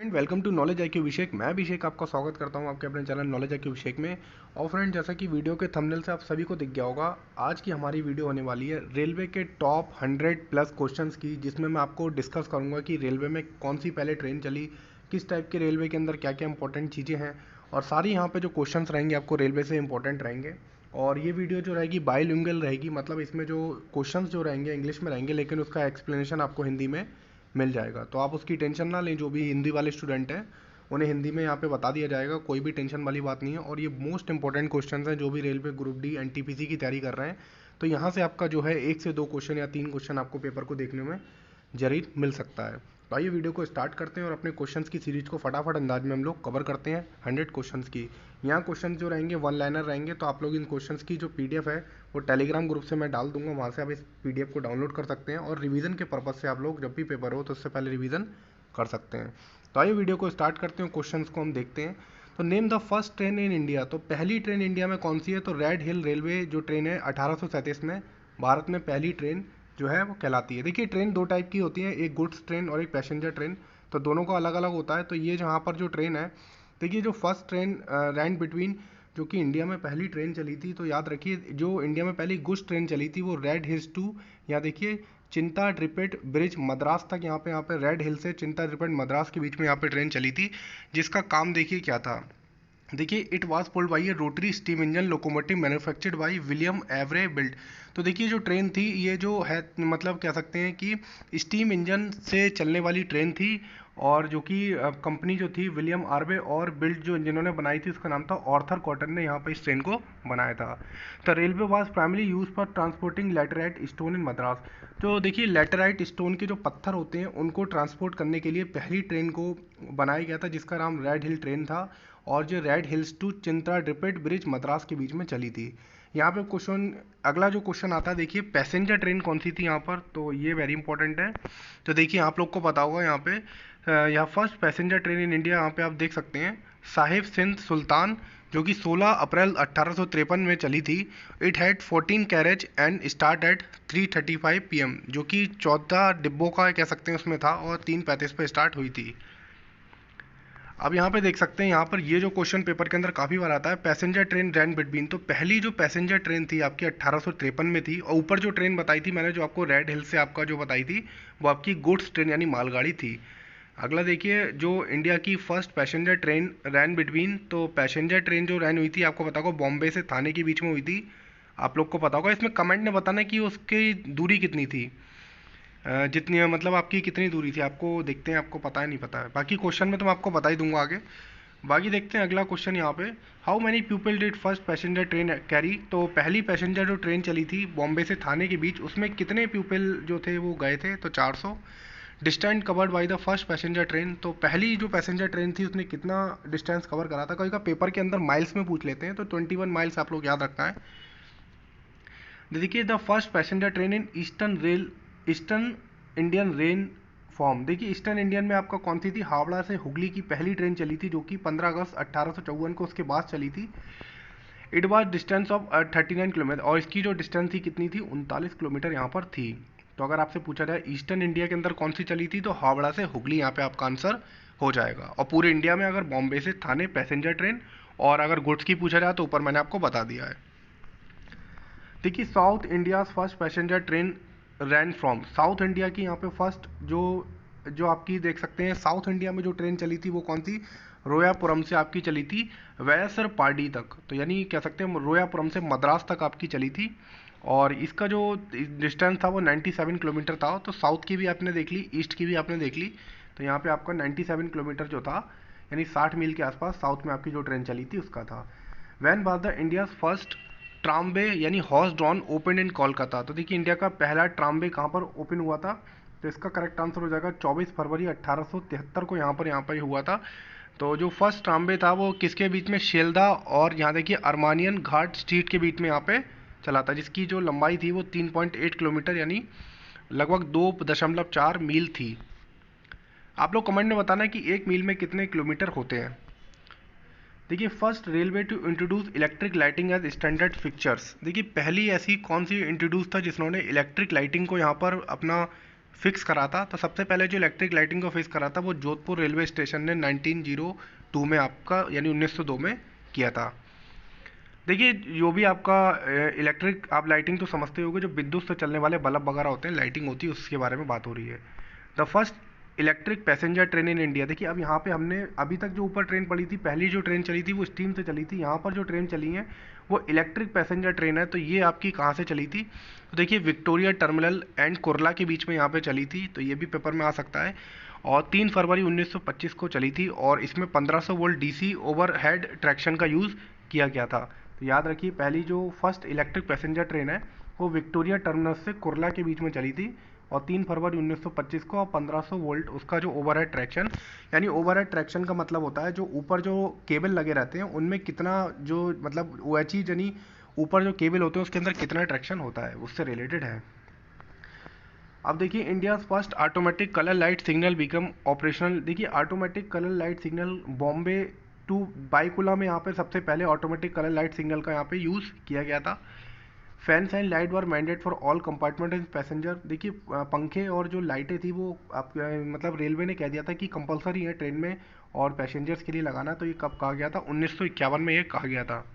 And welcome to knowledge IQ Abhishek. मैं अभिषेक आपका स्वागत करता हूं आपके अपने चैनल नॉलेज आईक्यू अभिषेक में। और फ्रेंड, जैसा कि वीडियो के थंबनेल से आप सभी को दिख गया होगा, आज की हमारी वीडियो होने वाली है रेलवे के टॉप 100+ क्वेश्चंस की, जिसमें मैं आपको डिस्कस करूंगा कि रेलवे में कौन सी पहले ट्रेन चली, किस टाइप के रेलवे के अंदर क्या क्या इंपॉर्टेंट चीज़ें हैं, और सारी यहाँ पे जो क्वेश्चन रहेंगे आपको रेलवे से इंपॉर्टेंट रहेंगे। और ये वीडियो जो रहेगी बाइलिंगुअल रहेगी, मतलब इसमें जो क्वेश्चन जो रहेंगे इंग्लिश में रहेंगे, लेकिन उसका एक्सप्लेनेशन आपको हिंदी में मिल जाएगा। तो आप उसकी टेंशन ना लें, जो भी हिंदी वाले स्टूडेंट हैं उन्हें हिंदी में यहाँ पे बता दिया जाएगा, कोई भी टेंशन वाली बात नहीं है। और ये मोस्ट इंपॉर्टेंट क्वेश्चन हैं जो भी रेलवे ग्रुप डी एनटीपीसी की तैयारी कर रहे हैं। तो यहाँ से आपका जो है 1 से 2 क्वेश्चन या 3 क्वेश्चन आपको पेपर को देखने में जरूर मिल सकता है। तो आइए वीडियो को स्टार्ट करते हैं और अपने क्वेश्चंस की सीरीज को फटाफट अंदाज में हम लोग कवर करते हैं 100 क्वेश्चंस की। यहाँ क्वेश्चन जो रहेंगे 1 लाइनर रहेंगे, तो आप लोग इन क्वेश्चंस की जो पीडीएफ है वो टेलीग्राम ग्रुप से मैं डाल दूंगा, वहाँ से आप इस पीडीएफ को डाउनलोड कर सकते हैं और रिवीजन के पर्पज़ से आप लोग जब भी पेपर हो तो उससे पहले रिवीजन कर सकते हैं। तो आइए वीडियो को स्टार्ट करते हैं, क्वेश्चंस को हम देखते हैं। तो name the first train in India, तो पहली ट्रेन इंडिया में कौन सी है? तो रेड हिल रेलवे जो ट्रेन है 1837 में भारत में पहली ट्रेन जो है वो कहलाती है। देखिए, ट्रेन दो टाइप की होती है, एक गुड्स ट्रेन और एक पैसेंजर ट्रेन, तो दोनों का अलग अलग होता है। तो ये जहाँ पर जो ट्रेन है, देखिए जो फर्स्ट ट्रेन रैन बिटवीन जो कि इंडिया में पहली ट्रेन चली थी, तो याद रखिए जो इंडिया में पहली गुड्स ट्रेन चली थी वो रेड हिल्स टू, यहाँ देखिए चिंता ट्रिपेट ब्रिज मद्रास तक, यहाँ पे रेड हिल से चिंता ट्रिपेट मद्रास के बीच में यहाँ पे ट्रेन चली थी, जिसका काम देखिए क्या था। देखिए, it was pulled by A rotary steam engine locomotive manufactured by William every built. तो देखिए जो ट्रेन थी ये जो है, मतलब कह सकते हैं कि स्टीम इंजन से चलने वाली ट्रेन थी, और जो कि कंपनी जो थी विलियम आर्वे और बिल्ट जो जिन्होंने बनाई थी उसका नाम था ऑर्थर कॉटन ने यहाँ पर इस ट्रेन को बनाया था। तो railway was primary use for transporting laterite stone in Madras. तो देखिए लेटराइट स्टोन के जो पत्थर होते हैं उनको ट्रांसपोर्ट करने के लिए पहली ट्रेन को बनाया गया था, जिसका नाम रेड हिल ट्रेन था, और जो रेड हिल्स टू चिंता ड्रिपेट ब्रिज मद्रास के बीच में चली थी। यहाँ पे क्वेश्चन, अगला जो क्वेश्चन आता है, देखिए पैसेंजर ट्रेन कौन सी थी यहाँ पर, तो ये वेरी इंपॉर्टेंट है। तो देखिए आप लोग को पता होगा यहाँ पे यहाँ first passenger train in India, यहाँ पे आप देख सकते हैं साहिब सिंध सुल्तान, जो कि 16 अप्रैल 1853 में चली थी। It had 14 carriage and start at 3:35 PM, जो कि 14 डिब्बों का कह सकते हैं उसमें था, और 3:35 पे स्टार्ट हुई थी। अब यहाँ पे देख सकते हैं, यहाँ पर ये जो क्वेश्चन पेपर के अंदर काफ़ी बार आता है, पैसेंजर ट्रेन रैन बिटवीन। तो पहली जो पैसेंजर ट्रेन थी आपकी 1853 में थी, और ऊपर जो ट्रेन बताई थी मैंने, जो आपको रेड हिल से आपका जो बताई थी, वो आपकी गुड्स ट्रेन यानी मालगाड़ी थी। अगला देखिए, जो इंडिया की फर्स्ट पैसेंजर ट्रेन रैन बिटवीन, तो पैसेंजर ट्रेन जो रैन हुई थी आपको पता होगा बॉम्बे से थाने के बीच में हुई थी। आप लोग को पता होगा, इसमें कमेंट में बताना कि उसकी दूरी कितनी थी, जितनी मतलब आपकी कितनी दूरी थी, आपको देखते हैं आपको पता है नहीं पता है, बाकी क्वेश्चन में तो मैं आपको बता ही दूंगा आगे। बाकी देखते हैं अगला क्वेश्चन यहाँ पे, how many people did first passenger train carry. तो पहली पैसेंजर जो ट्रेन चली थी बॉम्बे से थाने के बीच, उसमें कितने पीपल जो थे वो गए थे, तो 400। Distance covered by the first passenger train, तो पहली जो पैसेंजर ट्रेन थी उसने कितना डिस्टेंस कवर करा था, कभी का पेपर के अंदर माइल्स में पूछ लेते हैं, तो 21 माइल्स आप लोग याद रखना है। देखिए the first passenger train in eastern Indian rain form. देखिए ईस्टर्न इंडियन में आपका कौन सी थी, हावड़ा से हुगली की पहली ट्रेन चली थी, जो कि 15 अगस्त 1854 को उसके बाद चली थी। It was distance of 39 kilometre, और इसकी जो डिस्टेंस थी कितनी थी, 39 किलोमीटर यहाँ पर थी। तो अगर आपसे पूछा जाए ईस्टर्न इंडिया के अंदर कौन सी चली थी, तो हावड़ा से हुगली यहाँ पे आपका आंसर हो जाएगा। और पूरे इंडिया में अगर बॉम्बे से थाने पैसेंजर ट्रेन, और अगर गुड्स की पूछा जाए तो ऊपर मैंने आपको बता दिया है। देखिए south India first passenger train ran from, south India की यहाँ पे फर्स्ट जो जो आपकी देख सकते हैं साउथ इंडिया में जो ट्रेन चली थी वो कौन सी, रोयापुरम से आपकी चली थी वैसरपाडी तक, तो यानी कह सकते हैं रोयापुरम से मद्रास तक आपकी चली थी, और इसका जो डिस्टेंस था वो 97 किलोमीटर था। तो साउथ की भी आपने देख ली, ईस्ट की भी आपने देख ली, तो यहाँ पे आपका 97 किलोमीटर जो था, यानी 60 मील के आसपास साउथ में आपकी जो ट्रेन चली थी उसका था। When was the India first tramway यानी horse drawn open in Kolkata. तो देखिए इंडिया का पहला ट्राम्बे कहाँ पर ओपन हुआ था, तो इसका करेक्ट आंसर हो जाएगा 24 फरवरी 1873 को यहाँ पर हुआ था। तो जो फर्स्ट ट्राम्बे था वो किसके बीच में, शेल्दा और यहाँ देखिए अर्मानियन घाट स्ट्रीट के बीच में यहाँ पे चला था, जिसकी जो लंबाई थी वो 3.8 किलोमीटर यानी लगभग 2.4 मील थी। आप लोग कमेंट में बताना कि 1 मील में कितने किलोमीटर होते हैं। देखिए first railway to introduce electric lighting as standard fixtures. देखिए पहली ऐसी कौन सी इंट्रोड्यूस था जिन्होंने इलेक्ट्रिक लाइटिंग को यहाँ पर अपना फिक्स करा था, तो सबसे पहले जो इलेक्ट्रिक लाइटिंग को फिक्स करा था वो जोधपुर रेलवे स्टेशन ने 1902 में आपका यानी 1902 में किया था। देखिए जो भी आपका इलेक्ट्रिक आप लाइटिंग तो समझते होगे, जो विद्युत से चलने वाले बल्ब वगैरह होते हैं, लाइटिंग होती है, उसके बारे में बात हो रही है। The first electric passenger train in India. देखिए अब यहाँ पे हमने अभी तक जो ऊपर ट्रेन पड़ी थी, पहली जो ट्रेन चली थी वो स्टीम से चली थी, यहाँ पर जो ट्रेन चली है वो इलेक्ट्रिक पैसेंजर ट्रेन है। तो ये आपकी कहाँ से चली थी, तो देखिए विक्टोरिया टर्मिनल एंड कुर्ला के बीच में यहाँ पे चली थी, तो ये भी पेपर में आ सकता है। और 3 फरवरी 1925 को चली थी और इसमें 1500 वोल्ट डीसी ओवरहेड ट्रैक्शन का यूज़ किया गया था। तो याद रखिए पहली जो फर्स्ट इलेक्ट्रिक पैसेंजर ट्रेन है वो विक्टोरिया टर्मिनस से कुर्ला के बीच में चली थी और 3 फरवरी 1925 को, और 1500 वोल्ट उसका जो ओवरहेड ट्रैक्शन, यानी ओवरहेड ट्रैक्शन का मतलब होता है जो ऊपर जो केबल लगे रहते हैं उनमें कितना जो मतलब OHE यानी ऊपर जो केबल होते हैं उसके अंदर कितना ट्रैक्शन होता है, उससे रिलेटेड है। अब देखिए India first automatic colour light signal become operational. देखिए automatic colour light signal Bombay to Byculla में यहाँ पे सबसे पहले ऑटोमेटिक कलर लाइट सिग्नल का यहाँ पे यूज़ किया गया था। Fans and light were mandate for all compartment and passenger. देखिए पंखे और जो लाइटें थी वो आप मतलब रेलवे ने कह दिया था कि कंपलसरी है ट्रेन में और पैसेंजर्स के लिए लगाना। तो ये कब कहा गया था, 1951 में ये कहा गया था।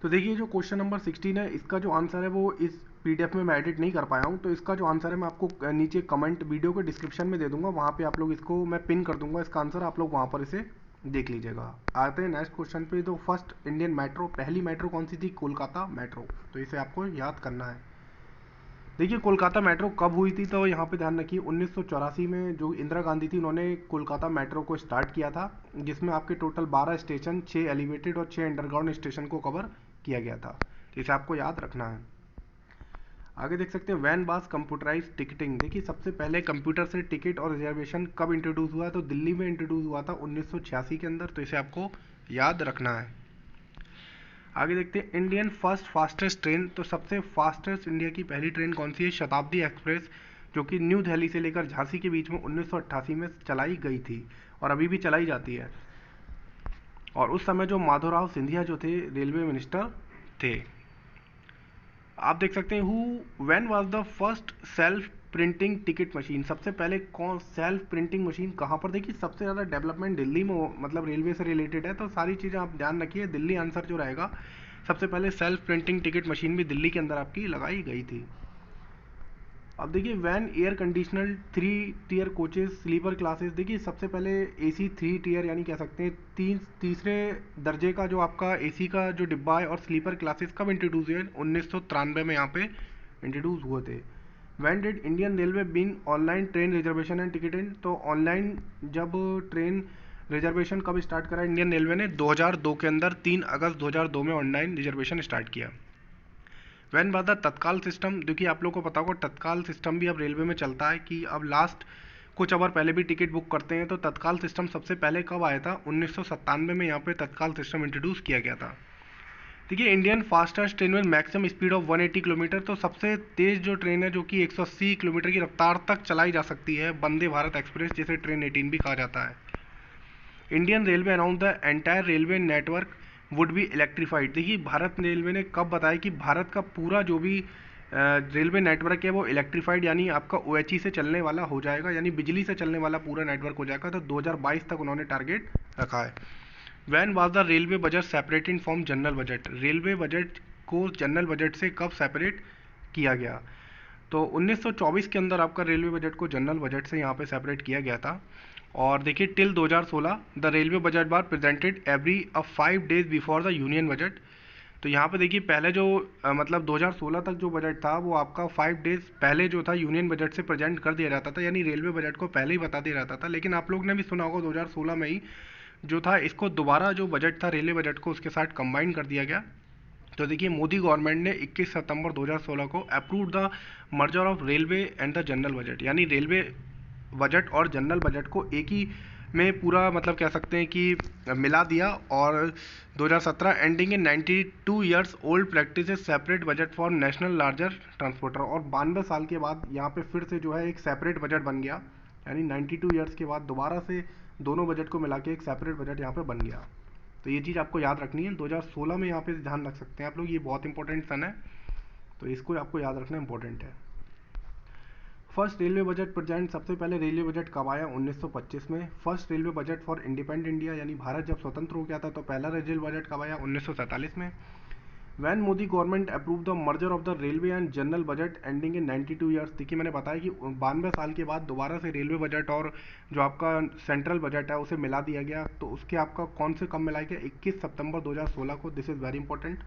तो देखिए जो क्वेश्चन नंबर 16 है इसका जो आंसर है वो इस PDF में मैं एडिट नहीं कर पाया हूँ, तो इसका जो आंसर है मैं आपको नीचे कमेंट वीडियो के डिस्क्रिप्शन में दे दूंगा, वहाँ पे आप लोग इसको मैं पिन कर दूंगा इसका आंसर, आप लोग वहाँ पर इसे देख लीजिएगा। आते हैं नेक्स्ट क्वेश्चन पे। तो फर्स्ट इंडियन मेट्रो, पहली मेट्रो कौन सी थी, कोलकाता मेट्रो, तो इसे आपको याद करना है। देखिए कोलकाता मेट्रो कब हुई थी, तो यहाँ पे ध्यान रखिए 1984 में जो इंदिरा गांधी थी उन्होंने कोलकाता मेट्रो को स्टार्ट किया था, जिसमें आपके टोटल 12 स्टेशन, 6 एलिवेटेड और 6 अंडरग्राउंड स्टेशन को कवर किया गया था। तो इसे आपको याद रखना है। आगे देख सकते हैं वैन बास कंप्यूटराइज टिकटिंग। देखिए सबसे पहले कंप्यूटर से टिकट और रिजर्वेशन कब इंट्रोड्यूस हुआ, तो दिल्ली में इंट्रोड्यूस हुआ था 1986 के अंदर, तो इसे आपको याद रखना है। आगे देखते हैं इंडियन फर्स्ट फास्टेस्ट ट्रेन। तो सबसे फास्टेस्ट इंडिया की पहली ट्रेन कौन सी है, शताब्दी एक्सप्रेस, जो कि न्यू दिल्ली से लेकर झांसी के बीच में 1988 में चलाई गई थी और अभी भी चलाई जाती है। और उस समय जो माधवराव सिंधिया जो थे रेलवे मिनिस्टर थे। आप देख सकते हैं who when was the first self printing ticket machine. सबसे पहले कौन सेल्फ प्रिंटिंग मशीन कहाँ पर, देखिए सबसे ज़्यादा डेवलपमेंट दिल्ली में मतलब रेलवे से रिलेटेड है, तो सारी चीज़ें आप ध्यान रखिए, दिल्ली आंसर जो रहेगा। सबसे पहले सेल्फ प्रिंटिंग टिकट मशीन भी दिल्ली के अंदर आपकी लगाई गई थी। अब देखिए when air conditioner 3 tier coaches sleeper classes. देखिए सबसे पहले AC 3 टियर यानी कह सकते हैं तीसरे दर्जे का जो आपका AC का जो डिब्बा है और स्लीपर क्लासेस कब इंट्रोड्यूस हुए, 1993 में यहाँ पे इंट्रोड्यूस हुए थे। When did Indian railway begin online train reservation and ticketing. तो ऑनलाइन जब ट्रेन रिजर्वेशन कब स्टार्ट करा इंडियन रेलवे ने, 2002 के अंदर 3 अगस्त 2002 में ऑनलाइन रिजर्वेशन स्टार्ट किया। When was the tatkal system. देखिए आप लोग को पता होगा तत्काल सिस्टम भी अब रेलवे में चलता है कि अब लास्ट कुछ आवर पहले भी टिकट बुक करते हैं। तो तत्काल सिस्टम सबसे पहले कब आया था, 1997 में यहाँ पे तत्काल सिस्टम इंट्रोड्यूस किया गया था। देखिए इंडियन फास्टेस्ट ट्रेन में मैक्सिमम स्पीड ऑफ 180 किलोमीटर। तो सबसे तेज़ जो ट्रेन है जो कि 180 किलोमीटर की रफ्तार तक चलाई जा सकती है, वंदे भारत एक्सप्रेस, जिसे ट्रेन 18 भी कहा जाता है। Indian railway announce the entire railway network would be electrified. देखिए भारत रेलवे ने कब बताया कि भारत का पूरा जो भी रेलवे नेटवर्क है वो इलेक्ट्रीफाइड यानी आपका OHE से चलने वाला हो जाएगा, यानी बिजली से चलने वाला पूरा नेटवर्क हो जाएगा। तो 2022 तक उन्होंने टारगेट रखा है। When was the railway budget separate in from general budget. Railway budget को जनरल बजट से कब सेपरेट किया गया, तो 1924 के अंदर आपका रेलवे बजट को जनरल बजट से यहाँ पे सेपरेट किया गया था। और देखिए till 2016 the railway budget bar presented every 5 days before the union budget. तो यहाँ पे देखिए पहले जो मतलब 2016 तक जो बजट था वो आपका 5 डेज पहले जो था यूनियन बजट से प्रेजेंट कर दिया जाता था, यानी रेलवे बजट को पहले ही बता दिया जाता था। लेकिन आप लोग ने भी सुना होगा 2016 में ही जो था इसको दोबारा जो बजट था रेलवे बजट को उसके साथ कंबाइन कर दिया गया। तो देखिए मोदी गवर्नमेंट ने 21 सितंबर 2016 को approve the merger of railway and the general budget, यानी रेलवे बजट और जनरल बजट को एक ही में पूरा मतलब कह सकते हैं कि मिला दिया, और 2017 ending in 92 years old practice separate budget for national larger transporter, और 92 साल के बाद यहाँ पे फिर से जो है एक सेपरेट बजट बन गया, यानी 92 ईयर्स के बाद दोबारा से दोनों बजट को मिला के एक सेपरेट बजट यहाँ पे बन गया। तो ये चीज़ आपको याद रखनी है। 2016 में यहाँ पे ध्यान रख सकते हैं आप लोग, ये बहुत इंपॉर्टेंट सन है, तो इसको आपको याद रखना इंपॉर्टेंट है। फर्स्ट रेलवे बजट प्रेजेंट, सबसे पहले रेलवे बजट कब आया? 1925 में। First railway budget for independent India, यानी भारत जब स्वतंत्र हो गया था तो पहला रेलवे बजट कब आया? 1947 में। When Modi government approve the merger of the railway and general budget ending in 92 years. देखिए मैंने बताया कि 92 साल के बाद दोबारा से रेलवे बजट और जो आपका सेंट्रल बजट है उसे मिला दिया गया, तो उसके आपका कौन से कब मिलाया गया? 21 सितंबर 2016 को। This is very important.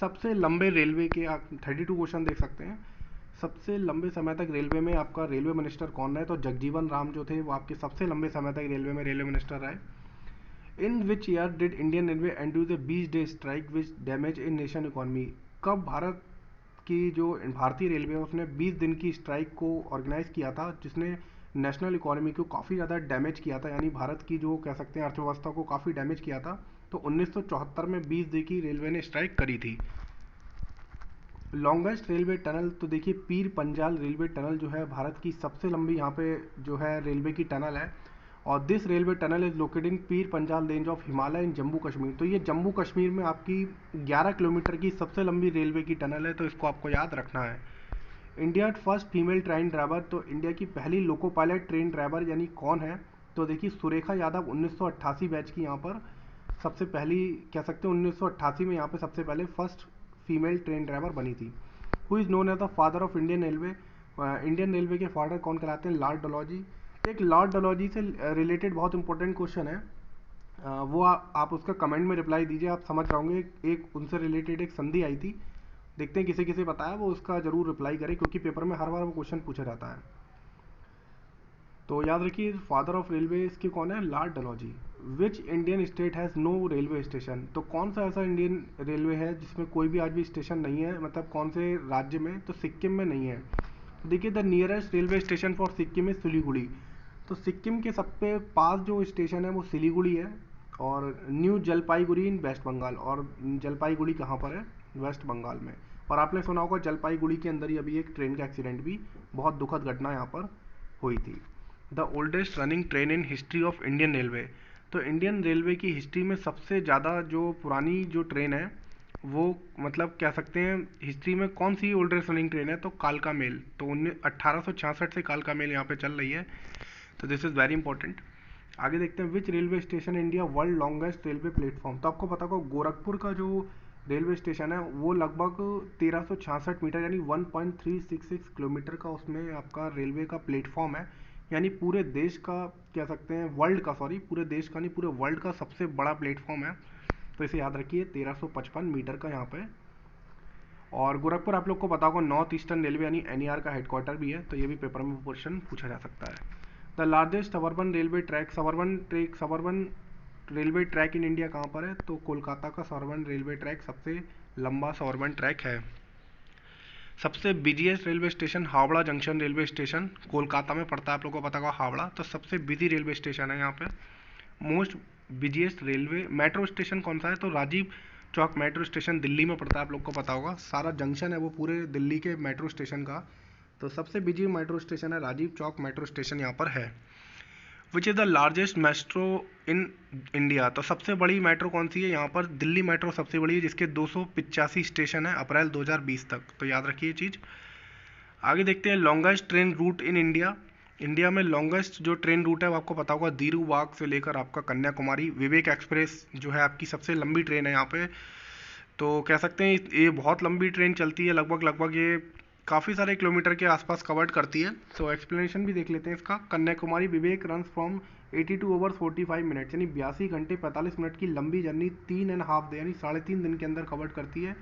सबसे लंबे रेलवे के आप 32 क्वेश्चन देख सकते हैं। सबसे लंबे समय तक रेलवे में आपका रेलवे मिनिस्टर कौन रहे? तो जगजीवन राम जो थे वो आपके सबसे लंबे समय तक रेलवे में रेलवे मिनिस्टर रहे। In which year did Indian railway endures a 20 day strike which damage in nation economy? कब भारत की जो भारतीय रेलवे है उसने 20 दिन की स्ट्राइक को ऑर्गेनाइज किया था, जिसने नेशनल इकोनॉमी को काफ़ी ज़्यादा डैमेज किया था, यानी भारत की जो कह सकते हैं अर्थव्यवस्था को काफ़ी डैमेज किया था। तो 1974 में 20 दिन की रेलवे ने स्ट्राइक करी थी। लॉन्गेस्ट रेलवे टनल, तो देखिए पीर पंजाल रेलवे टनल जो है भारत की सबसे लंबी यहाँ पे जो है रेलवे की टनल है, और this railway tunnel is located in Pir Panjal range of Himalaya इन जम्मू कश्मीर। तो ये जम्मू कश्मीर में आपकी 11 किलोमीटर की सबसे लंबी रेलवे की टनल है, तो इसको आपको याद रखना है। India first female train driver, तो इंडिया की पहली लोको पायलट ट्रेन ड्राइवर यानी कौन है? तो देखिए सुरेखा यादव 1988 बैच की यहाँ पर सबसे पहली कह सकते हैं 1988 में यहाँ पे सबसे पहले फर्स्ट फीमेल ट्रेन ड्राइवर बनी थी। Who is known as the father of Indian railway? Indian railway के फादर कौन कहलाते हैं? लॉर्ड डलहौजी। एक लॉर्ड डलहौजी से रिलेटेड बहुत इंपॉर्टेंट क्वेश्चन है, वो आप उसका कमेंट में रिप्लाई दीजिए, आप समझ जाओगे। एक उनसे रिलेटेड एक संधि आई थी, देखते हैं किसे किसे बताया, वो उसका जरूर रिप्लाई करे क्योंकि पेपर में हर बार वो क्वेश्चन पूछा जाता है। तो याद रखिए फादर ऑफ रेलवे इसके कौन है? Lord Dalhousie. Which Indian state has no railway station? तो कौन सा ऐसा इंडियन रेलवे है जिसमें कोई भी आज भी स्टेशन नहीं है, मतलब कौन से राज्य में? तो सिक्किम में नहीं है। तो देखिए the nearest railway station for Sikkim is Siliguri. तो सिक्किम के सबसे पास जो स्टेशन है वो सिलीगुड़ी है, और न्यू जलपाईगुड़ी इन वेस्ट बंगाल, और जलपाईगुड़ी कहाँ पर है? वेस्ट बंगाल में। और आपने सुना होगा जलपाईगुड़ी के अंदर ही अभी एक ट्रेन का एक्सीडेंट भी, बहुत दुखद घटना यहाँ पर हुई थी। The oldest running train in history of Indian railway, तो इंडियन रेलवे की हिस्ट्री में सबसे ज़्यादा जो पुरानी जो ट्रेन है वो मतलब कह सकते हैं हिस्ट्री में कौन सी ओल्डेस्ट रनिंग ट्रेन है? तो कालका मेल। तो 1866 से कालका मेल यहाँ पे चल रही है, तो दिस इज़ वेरी इंपॉर्टेंट। आगे देखते हैं विच railway station India world longest railway platform. तो आपको पता होगा गोरखपुर का जो रेलवे स्टेशन है वो लगभग 1366 मीटर यानी 1.366 किलोमीटर का उसमें आपका रेलवे का प्लेटफॉर्म है, यानी पूरे देश का कह सकते हैं वर्ल्ड का, सॉरी पूरे देश का नहीं पूरे वर्ल्ड का सबसे बड़ा प्लेटफॉर्म है। तो इसे याद रखिए 1355 मीटर का यहाँ पे। और गोरखपुर आप लोग को पता होगा नॉर्थ ईस्टर्न रेलवे यानी एनईआर का हेडक्वार्टर भी है, तो ये भी पेपर में क्वेश्चन पूछा जा सकता है। The largest suburban railway track, suburban railway track in India कहाँ पर है? तो कोलकाता का सबर्बन रेलवे ट्रैक सबसे लंबा सबर्बन ट्रैक है। सबसे busiest railway station Howrah junction railway station, Kolkata में पड़ता है, आप लोगों को पता होगा हावड़ा, तो सबसे बिजी रेलवे स्टेशन है यहाँ पे। Most busiest railway metro station कौन सा है? तो राजीव चौक मेट्रो स्टेशन दिल्ली में पड़ता है, आप लोग को पता होगा, सारा जंक्शन है वो पूरे दिल्ली के मेट्रो स्टेशन का, तो सबसे बिजी मेट्रो स्टेशन है राजीव चौक मेट्रो स्टेशन यहाँ पर है। Which is the largest metro in India, तो सबसे बड़ी मेट्रो कौन सी है? यहाँ पर दिल्ली मेट्रो सबसे बड़ी है, जिसके 285 स्टेशन है अप्रैल 2020 तक, तो याद रखिए ये चीज़। आगे देखते हैं longest train root in India. India में लॉन्गेस्ट जो ट्रेन रूट है वो आपको पता होगा दीरूबाग से लेकर आपका कन्याकुमारी। विवेक एक्सप्रेस जो है आपकी सबसे लंबी ट्रेन है यहाँ पे, तो कह सकते हैं ये बहुत लंबी ट्रेन चलती है, लगभग ये काफ़ी सारे किलोमीटर के आसपास कवर करती है। तो एक्सप्लेनेशन भी देख लेते हैं इसका। Kanyakumari Vivek run from 82 over 45 minutes, यानी 82 घंटे 45 मिनट की लंबी जर्नी 3.5 डे यानी 3.5 दिन के अंदर कवर करती है,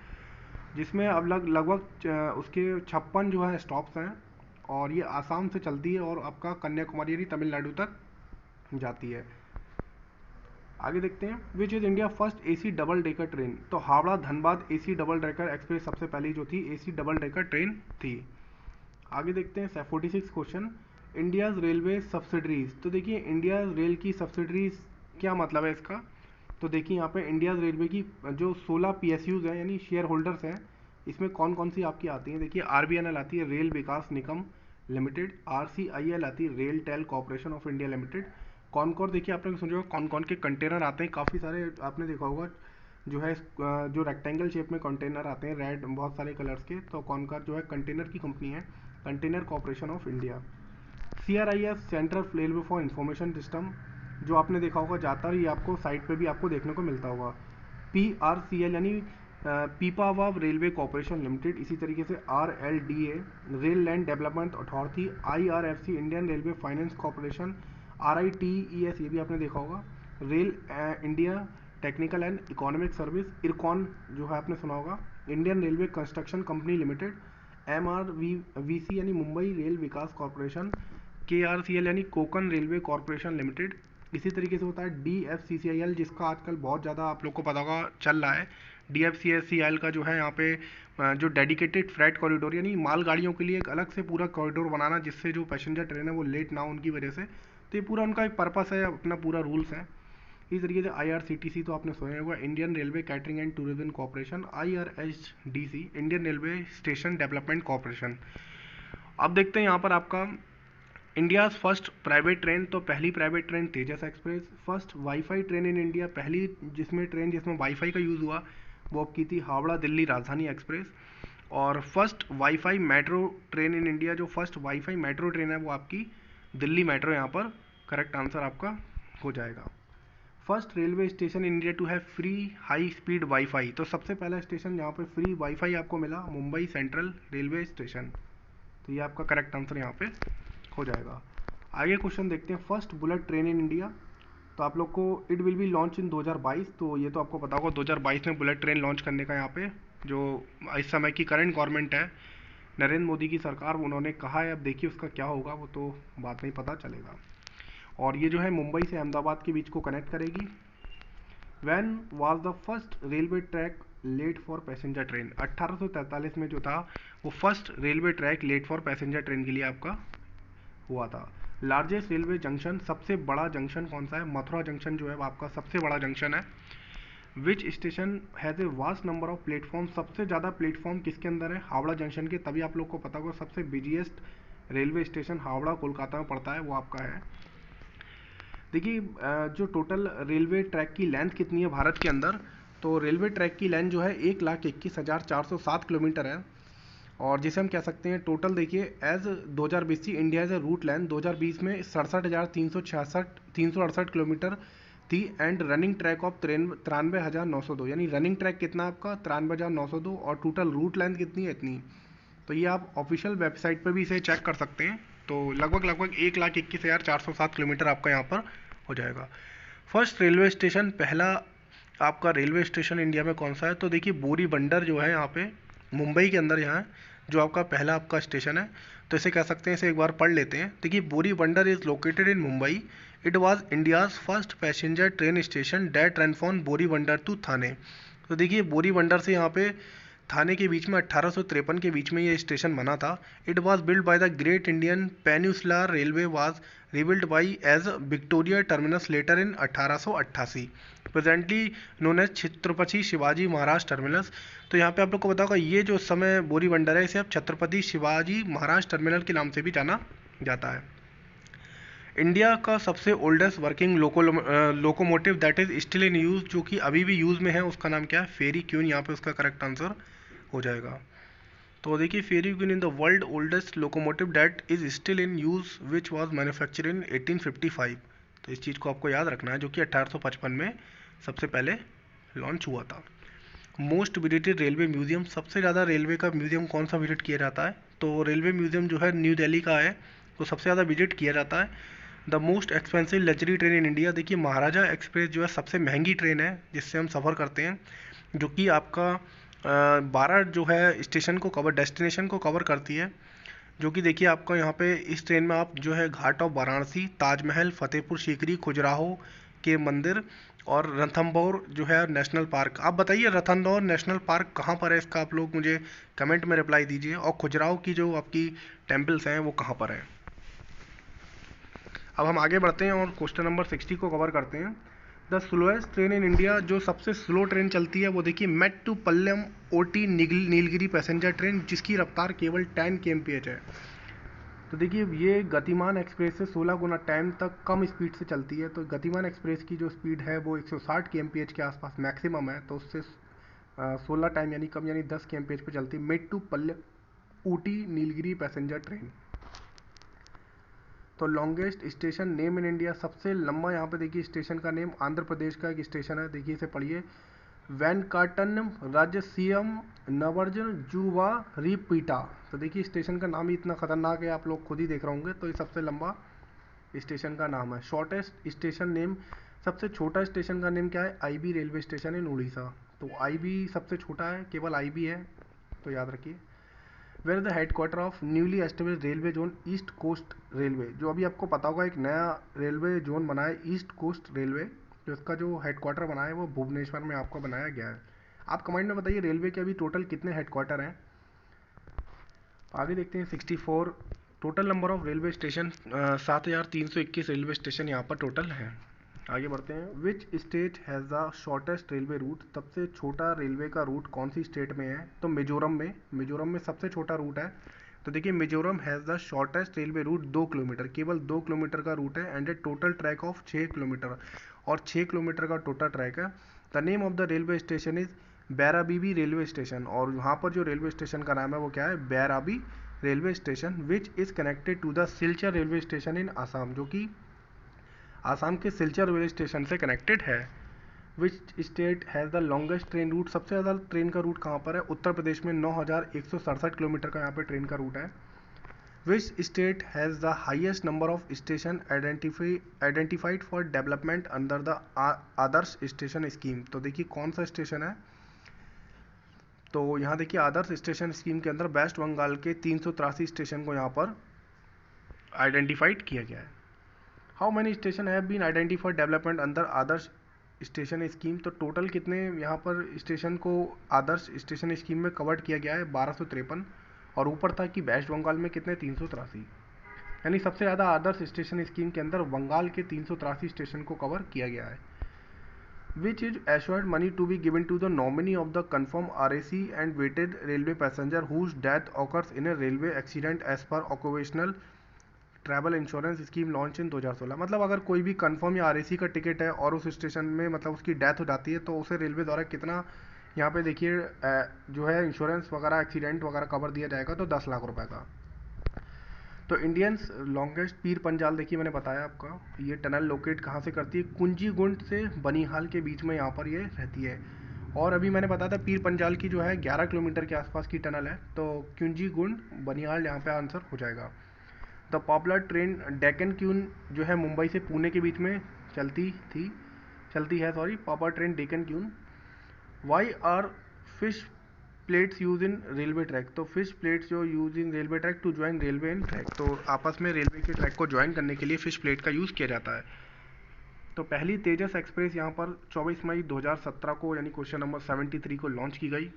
जिसमें अब लगभग उसके 56 जो है स्टॉप्स हैं, और ये आसाम से चलती है और आपका कन्याकुमारी यानी तमिलनाडु तक जाती है। आगे देखते हैं which is India first AC double decker train, तो Howrah Dhanbad AC double decker express सबसे पहली जो थी एसी डबल डेकर ट्रेन थी। आगे देखते हैं 46 क्वेश्चन। इंडियाज़ रेलवे सब्सिडरीज, तो देखिए इंडिया रेल की सब्सिडरीज क्या मतलब है इसका। तो देखिए यहाँ पे इंडिया रेलवे की जो 16 पीएसयूज हैं यानी शेयर होल्डर्स हैं, इसमें कौन कौन सी आपकी आती हैं। देखिए आरबीएनएल आती है रेल विकास निगम लिमिटेड, आरसीआईएल आती है RailTel corporation of India limited, CONCOR देखिए आपने सुना होगा कौन कौन के कंटेनर आते हैं, काफ़ी सारे आपने देखा होगा जो है जो रेक्टेंगल शेप में कंटेनर आते हैं रेड बहुत सारे कलर्स के, तो कॉनकॉर जो है कंटेनर की कंपनी है, container corporation of India. CRIS central railway for information system, जो आपने देखा होगा ज़्यादातर ये आपको साइट पे भी आपको देखने को मिलता होगा। PRCL यानी पीपावाव रेलवे कॉर्पोरेशन लिमिटेड, इसी तरीके से RLDA rail land development authority, IRFC Indian railway finance corporation, RITES ये भी आपने देखा होगा, rail India technical and economic service, IRCON जो है आपने सुना होगा, Indian railway construction company limited, MRVC यानी मुंबई रेल विकास कॉर्पोरेशन, KRCL यानी कोकन रेलवे कॉर्पोरेशन लिमिटेड। इसी तरीके से होता है DFCCIL जिसका आजकल बहुत ज़्यादा आप लोग को पता होगा चल रहा है। DFCCIL का जो है यहाँ पे जो डेडिकेटेड फ्रेट कॉरिडोर यानी मालगाड़ियों के लिए एक अलग से पूरा कॉरिडोर बनाना जिससे जो पैसेंजर ट्रेन है वो लेट ना हो उनकी वजह से, तो ये पूरा उनका एक पर्पस है, अपना पूरा रूल्स है। इस तरीके से IRCTC तो आपने सुना होगा Indian railway catering and tourism corporation, IRSDC Indian railway station development corporation. अब देखते हैं यहाँ पर आपका इंडियाज़ फर्स्ट प्राइवेट ट्रेन, तो पहली private train Tejas express. First wifi train in India, पहली जिसमें वाईफाई का यूज़ हुआ वो आपकी थी हावड़ा दिल्ली राजधानी एक्सप्रेस। और first wifi metro train in India, जो फर्स्ट वाईफाई मेट्रो ट्रेन है वो आपकी दिल्ली मेट्रो यहाँ पर करेक्ट आंसर आपका हो जाएगा। First railway station in India to have free high speed wifi, तो सबसे पहला स्टेशन जहाँ पे फ्री वाईफाई आपको मिला मुंबई सेंट्रल रेलवे स्टेशन, तो ये आपका करेक्ट आंसर यहाँ पे हो जाएगा। आगे क्वेश्चन देखते हैं, first bullet train in India, तो आप लोग को it will be launch in 2022, तो ये तो आपको पता होगा 2022 में बुलेट ट्रेन लॉन्च करने का यहाँ पे जो इस समय की करंट गवर्नमेंट है नरेंद्र मोदी की सरकार, उन्होंने कहा है। अब देखिए उसका क्या होगा वो तो बात नहीं पता चलेगा। और ये जो है मुंबई से अहमदाबाद के बीच को कनेक्ट करेगी। When was the first railway track lay for passenger train, 1843 में जो था वो first railway track lay for passenger train के लिए आपका हुआ था। लार्जेस्ट रेलवे जंक्शन, सबसे बड़ा जंक्शन कौन सा है, मथुरा जंक्शन जो है वो आपका सबसे बड़ा जंक्शन है। Which station has a vast number of platform, सबसे ज़्यादा प्लेटफॉर्म किसके अंदर है, हावड़ा जंक्शन के, तभी आप लोग को पता होगा सबसे busiest railway station Howrah Kolkata में पड़ता है वो आपका है। देखिए जो टोटल रेलवे ट्रैक की लेंथ कितनी है भारत के अंदर, तो रेलवे ट्रैक की लेंथ जो है 1,21,407 किलोमीटर है। और जिसे हम कह सकते हैं टोटल देखिए एज 2020 की India as a route length 2020 में 67,368 किलोमीटर थी एंड रनिंग ट्रैक ऑफ 93,902, यानी रनिंग ट्रैक कितना है आपका 93,902 और टोटल रूट लेंथ कितनी है इतनी। तो ये आप ऑफिशियल वेबसाइट पर भी इसे चेक कर सकते हैं। तो लगभग 1,21,407 किलोमीटर आपका यहाँ पर हो जाएगा। फर्स्ट रेलवे स्टेशन, पहला आपका रेलवे स्टेशन इंडिया में कौन सा है, तो देखिए बोरी बंदर जो है यहाँ पे मुंबई के अंदर यहाँ जो आपका पहला आपका स्टेशन है, तो इसे कह सकते हैं, इसे एक बार पढ़ लेते हैं। देखिए बोरी बंदर is located in Mumbai, it was India's first passenger train station that run from बोरी बंदर टू थाने। तो देखिए बोरी बंदर से यहाँ पे थाने के बीच में 1853 के बीच में ये स्टेशन बना था। It was build by the great Indian peninsular railway, was rebuild by as Victoria terminus later in 1888, presently known as Chhatrapati Shivaji Maharaj terminus. तो यहाँ पे आप लोग को पता होगा ये जो समय बोरी बंदर है इसे अब छत्रपति शिवाजी महाराज टर्मिनल के नाम से भी जाना जाता है। इंडिया का सबसे oldest working locomotive that is still in use, जो कि अभी भी यूज़ में है, उसका नाम क्या है, फेरी क्यून, यहाँ पे उसका करेक्ट आंसर हो जाएगा। तो देखिए Fairy Queen in the world oldest locomotive that is still in use which was manufactured in 1855, तो इस चीज़ को आपको याद रखना है, जो कि 1855 में सबसे पहले लॉन्च हुआ था। मोस्ट विजिटेड रेलवे म्यूजियम, सबसे ज़्यादा रेलवे का म्यूजियम कौन सा विजिट किया जाता है, तो रेलवे म्यूजियम जो है न्यू दिल्ली का है, तो सबसे ज़्यादा विजिट किया जाता है। The most expensive luxury train in India, देखिए महाराजा एक्सप्रेस जो है सबसे महंगी ट्रेन है जिससे हम सफ़र करते हैं, जो कि आपका 12 जो है स्टेशन को कवर, डेस्टिनेशन को कवर करती है, जो कि देखिए आपको यहाँ पे इस ट्रेन में आप जो है घाट ऑफ वाराणसी, ताजमहल, फतेहपुर सीकरी, खजुराहो के मंदिर और रणथंभौर जो है नेशनल पार्क। आप बताइए रणथंभौर नेशनल पार्क कहाँ पर है, इसका आप लोग मुझे कमेंट में रिप्लाई दीजिए, और खजुराहो की जो आपकी टेम्पल्स हैं वो कहाँ पर है। अब हम आगे बढ़ते हैं और क्वेश्चन नंबर 60 को कवर करते हैं। The slowest train in India, जो सबसे स्लो ट्रेन चलती है वो देखिए मेट्टुपल्लम ओटी नीलगिरी पैसेंजर ट्रेन, जिसकी रफ्तार केवल 10 kmph है। तो देखिए ये गतिमान एक्सप्रेस से 16 गुना टाइम तक कम स्पीड से चलती है। तो गतिमान एक्सप्रेस की जो स्पीड है वो 160 kmph के आसपास मैक्सिमम है, तो उससे 16 टाइम यानी कम, यानी 10 kmph पे चलती है मेट्टुपल्लम ऊटी नीलगिरी पैसेंजर ट्रेन। तो longest station name in India, सबसे लंबा यहाँ पे देखिए स्टेशन का नेम आंध्र प्रदेश का एक स्टेशन है, देखिए इसे पढ़िए, वेंकटन राजसीयम नवर्जन जुवा रिपीटा। तो देखिए स्टेशन का नाम ही इतना खतरनाक है, आप लोग खुद ही देख रहे होंगे। तो ये सबसे लंबा स्टेशन का नाम है। शॉर्टेस्ट स्टेशन नेम, सबसे छोटा स्टेशन का नेम क्या है, आईबी रेलवे स्टेशन इन उड़ीसा। तो आईबी सबसे छोटा है, केवल आईबी है, तो याद रखिए। Where is the headquarter of newly establish railway zone east coast railway, जो अभी आपको पता होगा एक नया रेलवे जोन बना है ईस्ट कोस्ट रेलवे, तो इसका जो हेडक्वार्टर बना है वो भुवनेश्वर में आपको बनाया गया है। आप कमेंट में बताइए रेलवे के अभी टोटल कितने हेडक्वार्टर हैं। आगे देखते हैं 64, total number of railway station 7321 railway station यहाँ पर टोटल हैं। आगे बढ़ते हैं। विच state has the shortest railway root, सबसे छोटा रेलवे का रूट कौन सी स्टेट में है, तो मिजोरम में। मिजोरम में सबसे छोटा रूट है। तो देखिए Mizoram has the shortest railway route 2 kilometre, केवल 2 किलोमीटर का रूट है, and a total track of 6 kilometre, और 6 किलोमीटर का टोटल ट्रैक है। The name of the railway station is Bairabi railway station, और वहाँ पर जो रेलवे स्टेशन का नाम है वो क्या है, Bairabi railway station, which is connected to the Silchar railway station in Assam, जो कि आसाम के सिलचर रेलवे स्टेशन से कनेक्टेड है। Which state has the longest train route, सबसे ज़्यादा ट्रेन का रूट कहाँ पर है, उत्तर प्रदेश में 9167 किलोमीटर का यहाँ पर ट्रेन का रूट है। Which state has the highest number of station identified for development under the Adarsh station scheme, तो देखिए कौन सा स्टेशन है, तो यहाँ देखिए आदर्श स्टेशन स्कीम के अंदर वेस्ट बंगाल के 383 स्टेशन को यहाँ पर आइडेंटिफाइड किया गया है। How many station have been identified development अंदर आदर्श स्टेशन स्कीम, तो टोटल कितने यहाँ पर स्टेशन को आदर्श स्टेशन स्कीम में कवर्ड किया गया है, 1253, और ऊपर था कि वेस्ट बंगाल में कितने, 383, यानी सबसे ज़्यादा आदर्श स्टेशन स्कीम के अंदर बंगाल के 383 स्टेशन को कवर किया गया है। Which is assured money to be given to the nominee of the confirmed RAC and weighted railway passenger whose death occurs in a railway accident as per occupational travel insurance scheme launch in 2016। मतलब अगर कोई भी confirm या RAC का ticket है और उस station में मतलब उसकी डेथ हो जाती है, तो उसे रेलवे द्वारा कितना यहाँ पे देखिए जो है इंश्योरेंस वगैरह एक्सीडेंट वगैरह कवर दिया जाएगा, तो 10 लाख रुपए का। तो इंडियंस लॉन्गेस्ट पीर पंजाल, देखिए मैंने बताया आपका, ये टनल लोकेट कहाँ से करती है, कुंजीगुंड से बनिहाल के बीच में यहाँ पर ये रहती है। और अभी मैंने बताया था पीर पंजाल की जो है 11 किलोमीटर के आसपास की टनल है, तो कुंजीगुंड बनिहाल यहाँ पे आंसर हो जाएगा। The popular train Deccan queen जो है मुंबई से पुणे के बीच में चलती है popular train Deccan queen. Why are fish plates use in railway track, तो फिश प्लेट्स जो use in railway track to join railway in track, तो आपस में रेलवे के ट्रैक को ज्वाइन करने के लिए फिश प्लेट का यूज़ किया जाता है। तो पहली तेजस एक्सप्रेस यहाँ पर 24 मई 2017 को यानी क्वेश्चन नंबर 73 को लॉन्च की गई,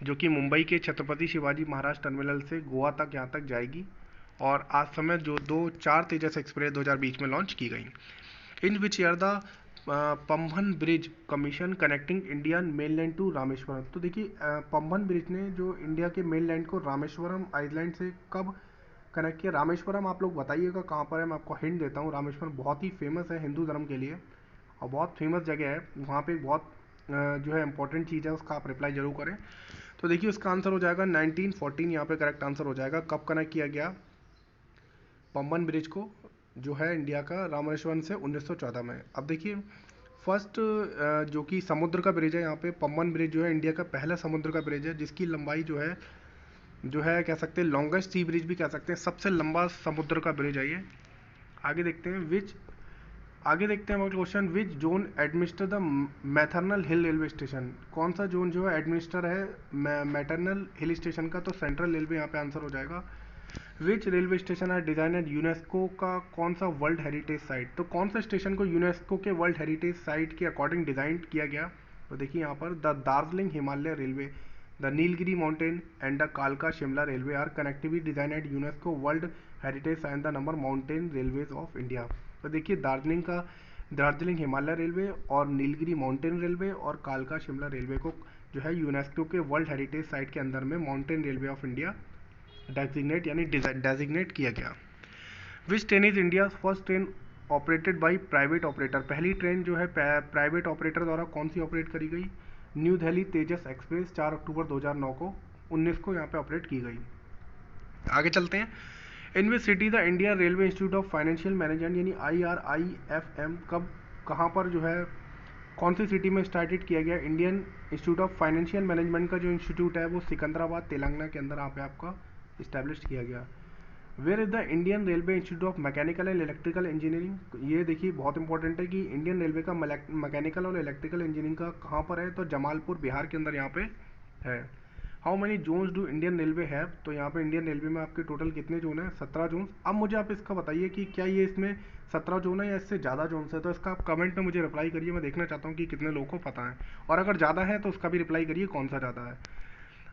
जो कि मुंबई के छत्रपति शिवाजी महाराज टर्मिनल से गोवा तक यहाँ तक जाएगी। और आज समय जो 4 तेजस एक्सप्रेस 2020 में लॉन्च की गई। In which year the Pamban bridge commission connecting Indian mainland to Rameswaram, तो देखिए पंभन ब्रिज ने जो इंडिया के मेनलैंड को रामेश्वरम आइलैंड से कब कनेक्ट किया। रामेश्वरम आप लोग बताइएगा कहाँ पर है, मैं आपको हिंट देता हूँ। रामेश्वरम बहुत ही फेमस है हिंदू धर्म के लिए और बहुत फेमस जगह है, वहाँ पे बहुत जो है इंपॉर्टेंट चीज़ है, उसका आप रिप्लाई जरूर करें। तो देखिए उसका आंसर हो जाएगा 1914, यहाँ पे करेक्ट आंसर हो जाएगा। कब कनेक्ट किया गया पंबन ब्रिज को जो है इंडिया का रामेश्वरम से 1914 में। अब देखिए फर्स्ट जो कि समुद्र का ब्रिज है, यहाँ पे पंबन ब्रिज जो है इंडिया का पहला समुद्र का ब्रिज है, जिसकी लंबाई जो है कह सकते हैं लॉन्गेस्ट सी ब्रिज भी कह सकते हैं, सबसे लंबा समुद्र का ब्रिज है ये। आगे देखते हैं अगला question, which zone administer the Matheran hill railway station, कौन सा जोन जो है एडमिनिस्टर है मैटरनल हिल स्टेशन का, तो सेंट्रल रेलवे यहाँ पे आंसर हो जाएगा। विच रेलवे स्टेशन है डिजाइनर यूनेस्को का कौन सा वर्ल्ड हेरिटेज साइट, तो कौन सा स्टेशन को यूनेस्को के वर्ल्ड हेरिटेज साइट के अकॉर्डिंग डिजाइन किया गया, तो देखिए यहाँ पर the Darjeeling Himalaya railway, the Nilgiri mountain and the कालका Shimla railway are collectively designed UNESCO world heritage site the number mountain railways of India. तो देखिए दार्जिलिंग हिमालय रेलवे और नीलगिरी माउंटेन रेलवे और कालका शिमला रेलवे को जो है यूनेस्को के वर्ल्ड हेरिटेज साइट के अंदर में mountain railway of India designate किया गया। विच train is India first train operated by private operator, पहली ट्रेन जो है प्राइवेट ऑपरेटर द्वारा कौन सी ऑपरेट करी गई? न्यू दिल्ली तेजस एक्सप्रेस 4 अक्टूबर 2009 को 19 को यहाँ पे ऑपरेट की गई। आगे चलते हैं। In which city the India railway institute of financial management यानी IRIFM कब कहाँ पर जो है कौन सी सिटी में स्टार्टेड किया गया? Indian institute of financial management का जो इंस्टीट्यूट है वो सिकंदराबाद तेलंगाना के अंदर यहाँ पे आपका इस्टेब्लिश किया गया। Where is the Indian railway institute of mechanical and electrical engineering, ये देखिए बहुत इंपॉर्टेंट है कि इंडियन रेलवे का मैकेनिकल और इलेक्ट्रिकल इंजीनियरिंग का कहाँ पर है? तो जमालपुर बिहार के अंदर यहाँ पे है। How many zones do Indian railway have, तो यहाँ पे इंडियन रेलवे में आपके टोटल कितने जोन है? 17 जोन। अब मुझे आप इसका बताइए कि क्या ये इसमें 17 जोन है या इससे ज़्यादा जोन है? तो इसका आप कमेंट में मुझे रिप्लाई करिए, मैं देखना चाहता हूँ कि कितने लोगों को पता है, और अगर ज़्यादा है तो उसका भी रिप्लाई करिए कौन सा ज़्यादा है।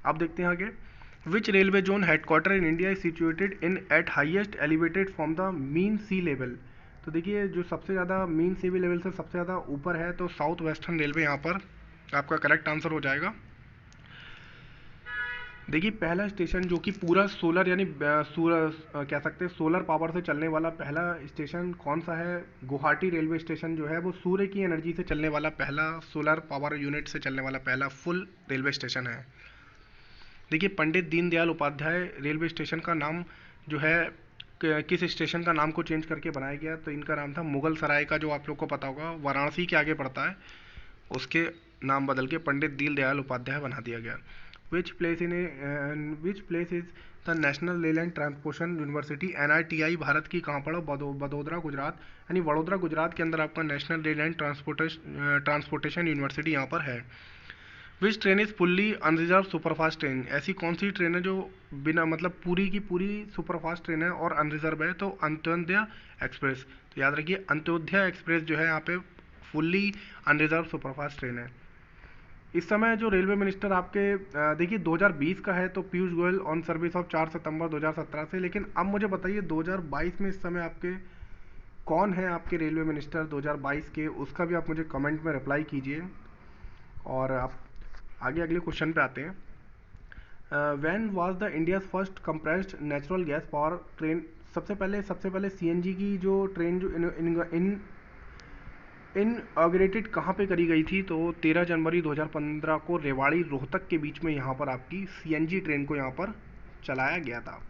अब देखते हैं आगे। Which railway zone headquarter in India is situated in at highest elevated from the mean sea level, तो देखिए जो सबसे ज़्यादा मीन सी लेवल से सबसे ज़्यादा ऊपर है तो साउथ वेस्टर्न रेलवे यहाँ पर आपका करेक्ट आंसर हो जाएगा। देखिए पहला स्टेशन जो कि पूरा सोलर यानी कह सकते हैं सोलर पावर से चलने वाला पहला स्टेशन कौन सा है? गुवाहाटी रेलवे स्टेशन जो है वो सूर्य की एनर्जी से चलने वाला पहला सोलर पावर यूनिट से चलने वाला पहला फुल रेलवे स्टेशन है। देखिए पंडित दीनदयाल उपाध्याय रेलवे स्टेशन का नाम जो है किस स्टेशन का नाम को चेंज करके बनाया गया? तो इनका नाम था मुगल सराय का, जो आप लोग को पता होगा वाराणसी के आगे पड़ता है, उसके नाम बदल के पंडित दीनदयाल उपाध्याय बना दिया गया। Which place is the national rail and transportation university NITI Bharat की कहाँ पड़ा? बड़ोदरा गुजरात, यानी वडोदरा गुजरात के अंदर आपका national rail and transportation university यहाँ पर है। Which train is fully unreserve superfast train, ऐसी कौन सी ट्रेन है जो बिना मतलब पूरी की पूरी सुपरफास्ट ट्रेन है और अनरिजर्व है? तो अंत्योदय एक्सप्रेस। तो याद रखिए अंत्योदय एक्सप्रेस जो है यहाँ पे फुल्ली अनरिजर्व सुपरफास्ट ट्रेन है। इस समय जो रेलवे मिनिस्टर आपके देखिए 2020 का है तो Piyush Goyal on service of 4 सितंबर 2017 से, लेकिन अब मुझे बताइए 2022 में इस समय आपके कौन है आपके रेलवे मिनिस्टर 2022 के, उसका भी आप मुझे कमेंट में रिप्लाई कीजिए। और आप आगे अगले क्वेश्चन पे आते हैं। When was the India's first compressed natural gas power train, सबसे पहले CNG की जो ट्रेन जो इनऑगरेटेड कहाँ पे करी गई थी? तो 13 जनवरी 2015 को रेवाड़ी रोहतक के बीच में यहाँ पर आपकी CNG ट्रेन को यहाँ पर चलाया गया था।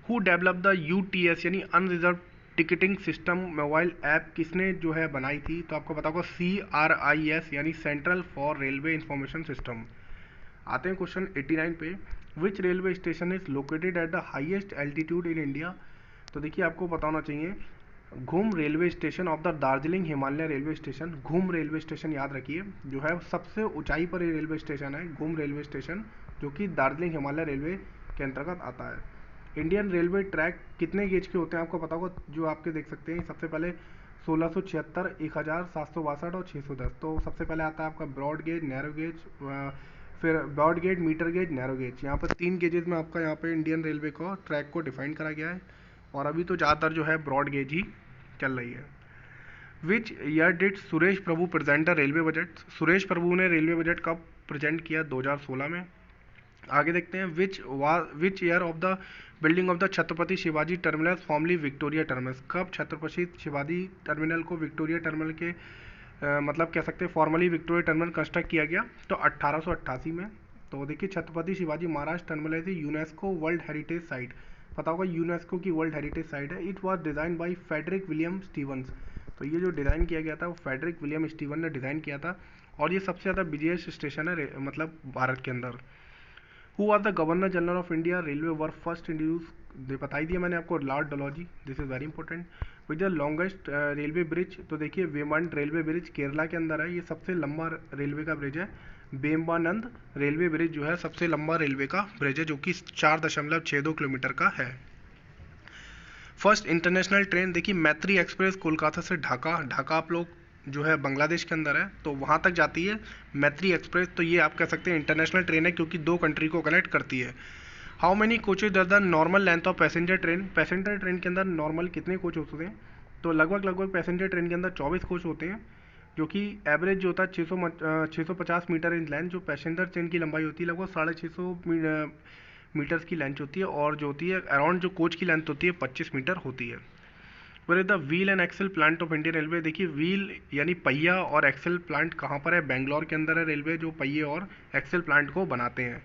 हु डेवलप द UTS यानी unreserve ticketing system mobile app किसने जो है बनाई थी? तो आपको पता होगा CRIS यानी central for railway information system. आते हैं क्वेश्चन 89 पे। विच railway station is located at the highest altitude in India, तो देखिए आपको पता होना चाहिए घूम railway station of the Darjeeling Himalaya railway station, घूम रेलवे स्टेशन याद रखिए जो है सबसे ऊंचाई पर ये रेलवे स्टेशन है, घूम रेलवे स्टेशन जो कि दार्जिलिंग हिमालय रेलवे के अंतर्गत आता है। इंडियन रेलवे ट्रैक कितने गेज के होते हैं आपको पता होगा, जो आपके देख सकते हैं सबसे पहले 1676, 1762 और 610। तो सबसे पहले आता है आपका ब्रॉड गेज, नैरो गेज, फिर broad gauge, metre gauge, narrow gauge. यहाँ पर 3 गेजेस में आपका यहाँ पे इंडियन रेलवे को ट्रैक को डिफाइन करा गया है, और अभी तो ज़्यादातर जो है ब्रॉड गेज ही चल रही है। Which year did Suresh Prabhu present the railway budget, Suresh Prabhu ने रेलवे बजट कब प्रेजेंट किया? 2016 में। आगे देखते हैं। Which year of the building of the Chhatrapati Shivaji terminus formally Victoria terminus, कब छत्रपति शिवाजी टर्मिनल को विक्टोरिया टर्मिनल के मतलब कह सकते हैं फॉर्मली विक्टोरिया टर्मिनल कंस्ट्रक्ट किया गया? तो 1888 में। तो देखिए छत्रपति शिवाजी महाराज टर्मिनल है यूनेस्को वर्ल्ड हेरिटेज साइट, पता होगा यूनेस्को की वर्ल्ड हेरिटेज साइट है। It was design by Frederick William Stevens, तो ये जो डिज़ाइन किया गया था वो फेडरिक विलियम स्टीवन ने डिज़ाइन किया था, और ये सबसे ज़्यादा बिजिएस्ट स्टेशन है मतलब भारत के अंदर। Who are the governor general of India railway were first introduce, बताई दिया मैंने आपको, Lord Dalhousie, this is very important. Which the longest railway bridge, तो देखिए वेमंड रेलवे ब्रिज केरला के अंदर है, ये सबसे लंबा रेलवे का ब्रिज है। बेम्बानंद रेलवे ब्रिज जो है सबसे लंबा रेलवे का ब्रिज है जो कि 4.62 किलोमीटर का है। फर्स्ट इंटरनेशनल ट्रेन, देखिए मैत्री एक्सप्रेस कोलकाता से ढाका, ढाका आप लोग जो है बांग्लादेश के अंदर है तो वहाँ तक जाती है मैत्री एक्सप्रेस, तो ये आप कह सकते हैं इंटरनेशनल ट्रेन है क्योंकि 2 कंट्री को कनेक्ट करती है। How many coaches does the normal length of passenger train, passenger train के अंदर नॉर्मल कितने कोच होते हैं? तो लगभग पैसेंजर ट्रेन के अंदर 24 कोच होते हैं, जो कि एवरेज जो होता है 650 मीटर इन लेंथ। जो पैसेंजर ट्रेन की लंबाई होती है लगभग 650 मीटर्स की लेंथ होती है, और जो होती है अराउंड जो कोच की लेंथ होती है 25 मीटर होती है। Where is the wheel and axle plant of Indian railway. देखिए व्हील यानी पहिया और एक्सेल प्लांट कहाँ पर है, बेंगलोर के अंदर है रेलवे, जो पहिए और एक्सेल प्लांट को बनाते हैं।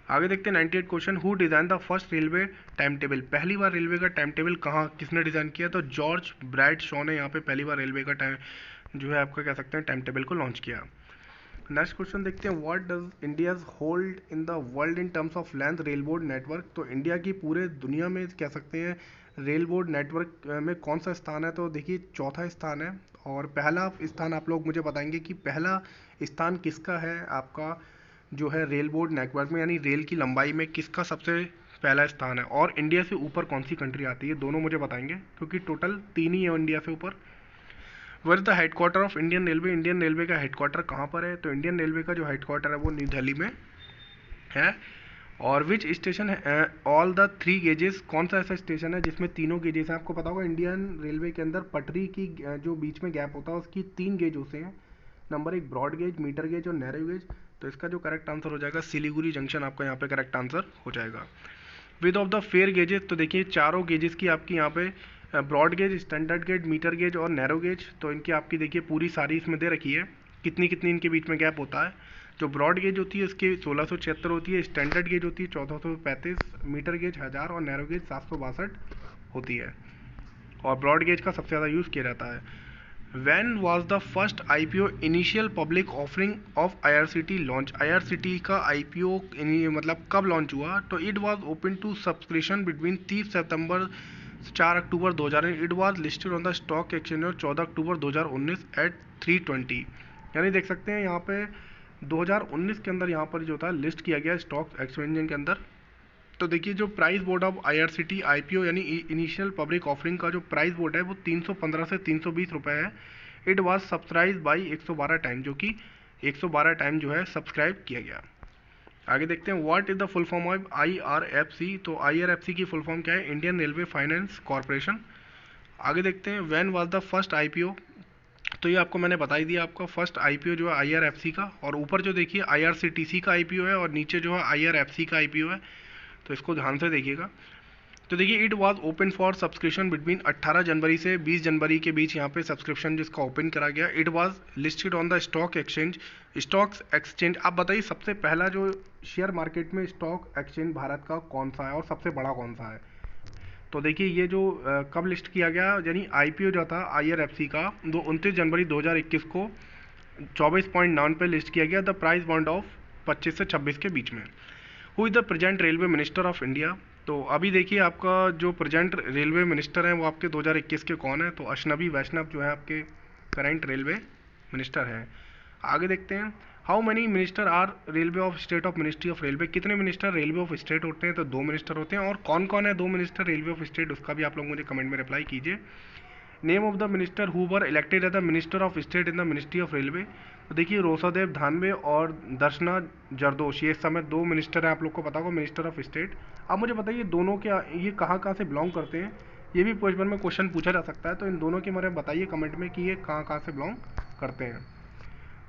आगे देखते हैं 98 question, who design the first railway time table. पहली बार रेलवे का टाइम टेबल कहाँ किसने डिज़ाइन किया, तो जॉर्ज ब्राइट शॉ ने यहाँ पे पहली बार रेलवे का टाइम जो है आपका कह सकते हैं टाइम टेबल को लॉन्च किया। नेक्स्ट क्वेश्चन देखते हैं, what does India's hold in the world in terms of length rail board network. तो इंडिया की पूरे दुनिया में कह सकते हैं रेल बोर्ड नेटवर्क में कौन सा स्थान है, तो देखिए चौथा स्थान है। और पहला स्थान आप लोग मुझे बताएंगे कि पहला स्थान किसका है आपका जो है रेल बोर्ड नेटवर्क में, यानी रेल की लंबाई में किसका सबसे पहला स्थान है, और इंडिया से ऊपर कौन सी कंट्री आती है, दोनों मुझे बताएंगे क्योंकि टोटल 3 ही है इंडिया से ऊपर। Where is the headquarter of Indian railway. Indian railway का हेडक्वार्टर कहाँ पर है, तो इंडियन रेलवे का जो हेडक्वार्टर है वो न्यू दिल्ली में है। और विच स्टेशन है ऑल द 3 गेजेस, कौन सा ऐसा स्टेशन है जिसमें तीनों गेजेस हैं। आपको पता होगा इंडियन रेलवे के अंदर पटरी की जो बीच में गैप होता है उसकी 3 गेज होते हैं, number 1 broad gauge, metre gauge और नैरो गेज। तो इसका जो करेक्ट आंसर हो जाएगा सिलीगुड़ी जंक्शन आपका यहाँ पे करेक्ट आंसर हो जाएगा। With of the four gauges, तो देखिए चारों गेजेस की आपकी यहाँ पे broad gauge, standard gauge, metre gauge और नैरो गेज, तो इनकी आपकी देखिए पूरी सारी इसमें दे रखी है कितनी कितनी इनके बीच में गैप होता है। जो ब्रॉड गेज होती है उसकी 1676 होती है, स्टैंडर्ड गेज होती है 1435, मीटर गेज 1000 और नैरो गेज 762 होती है, और ब्रॉड गेज का सबसे ज़्यादा यूज़ किया जाता है। When was the first IPO initial public offering of IRCT launch? IRCT का IPO मतलब कब लॉन्च हुआ, तो it was open to subscription between 30 सितंबर 4 October 2000। It was listed on the stock exchange और 14 अक्टूबर 2019 एट 320। यानी देख सकते हैं यहाँ पे 2019 के अंदर यहाँ पर जो था लिस्ट किया गया स्टॉक एक्सचेंज के अंदर। तो देखिए जो price board of IRCT IPO यानी इनिशियल पब्लिक ऑफरिंग का जो प्राइस बोर्ड है वो 315 से 320 रुपये है। It was subscribe by 112 time, जो कि 112 टाइम जो है सब्सक्राइब किया गया। आगे देखते हैं what is the full form of IRFC। तो IRFC की फुल फॉर्म क्या है, इंडियन रेलवे फाइनेंस कॉरपोरेशन। आगे देखते हैं when was the first IPO। तो ये आपको मैंने बता ही दिया, आपका फर्स्ट IPO जो है IRFC का, और ऊपर जो देखिए IRCTC का IPO है और नीचे जो है IRFC का IPO है, तो इसको ध्यान से देखिएगा। तो देखिए it was open for subscription between 18 जनवरी से 20 जनवरी के बीच यहाँ पे सब्सक्रिप्शन जिसका ओपन करा गया। It was listed on the stock exchange, stocks exchange. आप बताइए सबसे पहला जो शेयर मार्केट में स्टॉक एक्सचेंज भारत का कौन सा है और सबसे बड़ा कौन सा है। तो देखिए ये जो कब लिस्ट किया गया, यानी IPO जो था IRFC का 29 जनवरी 2021 को 24.9 पे लिस्ट किया गया। द प्राइस बॉन्ड ऑफ 25 से 26 के बीच में। Who is the present railway minister of India. तो अभी देखिए आपका जो प्रेजेंट रेलवे मिनिस्टर हैं वो आपके 2021 के कौन है, तो अश्नवी वैष्णव जो है आपके करंट रेलवे मिनिस्टर हैं। आगे देखते हैं how many minister are railway of state of ministry of railway. कितने मिनिस्टर रेलवे ऑफ स्टेट होते हैं, तो 2 मिनिस्टर होते हैं। और कौन कौन है 2 मिनिस्टर रेलवे ऑफ स्टेट, उसका भी आप लोग मुझे कमेंट में रिप्लाई कीजिए। Name of the minister who were elected as the minister of state in the ministry of railway. तो देखिए रोसादेव धानवे और दर्शना जरदोश, ये समय 2 मिनिस्टर हैं, आप लोग को पता होगा मिनिस्टर ऑफ स्टेट। अब मुझे बताइए दोनों क्या ये कहाँ से बिलोंग करते हैं, ये भी पेपर में क्वेश्चन पूछा जा सकता है। तो इन दोनों के बारे में बताइए कमेंट में कि ये कहाँ से बिलोंग करते हैं।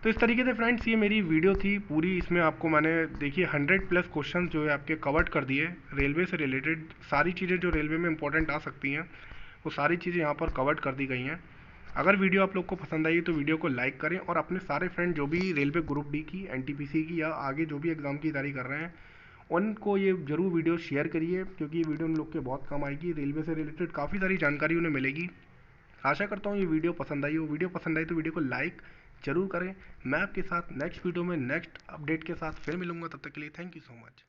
तो इस तरीके से फ्रेंड्स ये मेरी वीडियो थी पूरी, इसमें आपको मैंने देखिए 100+ क्वेश्चन जो है आपके कवर्ड कर दिए रेलवे से रिलेटेड। सारी चीज़ें जो रेलवे में इंपॉर्टेंट आ सकती हैं वो सारी चीज़ें यहाँ पर कवर्ड कर दी गई हैं। अगर वीडियो आप लोग को पसंद आई तो वीडियो को लाइक करें, और अपने सारे फ्रेंड जो भी रेलवे ग्रुप डी की, NTPC की या आगे जो भी एग्ज़ाम की तैयारी कर रहे हैं उनको ये ज़रूर वीडियो शेयर करिए, क्योंकि ये वीडियो उन लोग के बहुत काम आएगी। रेलवे से रिलेटेड काफ़ी सारी जानकारी उन्हें मिलेगी। आशा करता हूँ ये वीडियो पसंद आई हो। वीडियो पसंद आई तो वीडियो को लाइक जरूर करें। मैं आपके साथ नेक्स्ट वीडियो में नेक्स्ट अपडेट के साथ फिर मिलूंगा, तब तक के लिए थैंक यू सो मच।